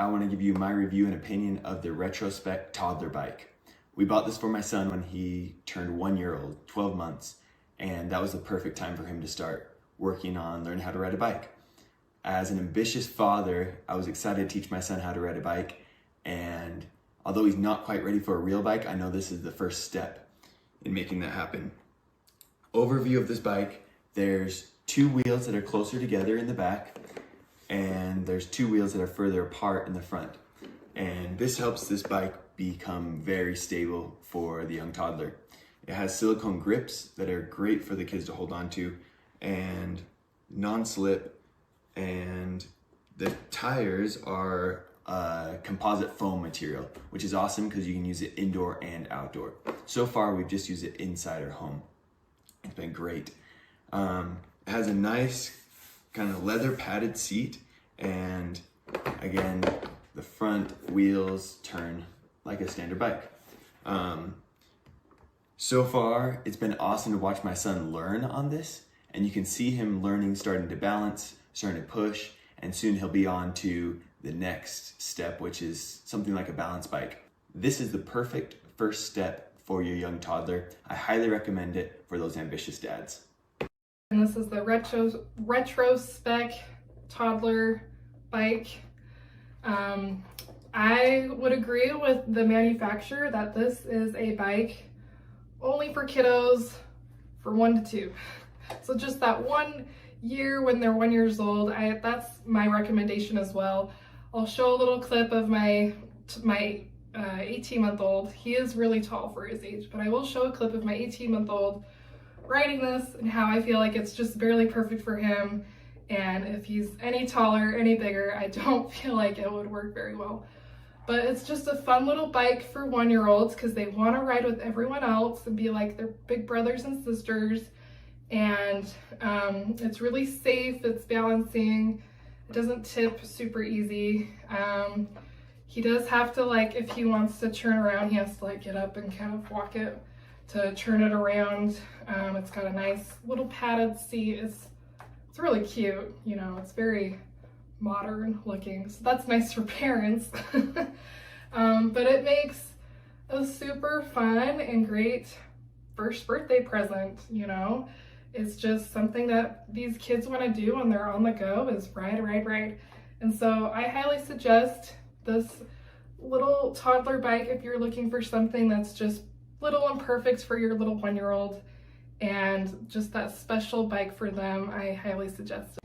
I want to give you my review and opinion of the Retrospec Toddler bike. We bought this for my son when he turned 1 year old, 12 months, and that was the perfect time for him to start working on learning how to ride a bike. As an ambitious father, I was excited to teach my son how to ride a bike, and although he's not quite ready for a real bike, I know this is the first step in making that happen. Overview of this bike: there's 2 wheels that are closer together in the back, and there's 2 wheels that are further apart in the front. And this helps this bike become very stable for the young toddler. It has silicone grips that are great for the kids to hold on to, and non-slip, and the tires are composite foam material, which is awesome because you can use it indoor and outdoor. So far, we've just used it inside our home. It's been great. It has a nice kind of leather padded seat, and again, the front wheels turn like a standard bike. So far, it's been awesome to watch my son learn on this, and you can see him learning, starting to balance, starting to push, and soon he'll be on to the next step, which is something like a balance bike. This is the perfect first step for your young toddler. I highly recommend it for those ambitious dads. And this is the Retrospec Toddler bike. I would agree with the manufacturer that this is a bike only for kiddos for 1 to 2. So just that 1 year when they're 1 year old, that's my recommendation as well. I'll show a little clip of my 18-month-old. He is really tall for his age, but I will show a clip of my 18-month-old riding this and how I feel like it's just barely perfect for him. And if he's any taller, any bigger, I don't feel like it would work very well. But it's just a fun little bike for 1-year-olds because they want to ride with everyone else and be like their big brothers and sisters. And it's really safe, it's balancing, it doesn't tip super easy. He does have to, like, if he wants to turn around, he has to like get up and kind of walk it to turn it around. It's got a nice little padded seat. It's really cute, you know, it's very modern looking, so that's nice for parents. But it makes a super fun and great first birthday present, you know. It's just something that these kids want to do when they're on the go, is ride. And so I highly suggest this little toddler bike if you're looking for something that's just little and perfect for your little 1-year-old and just that special bike for them. I highly suggest it.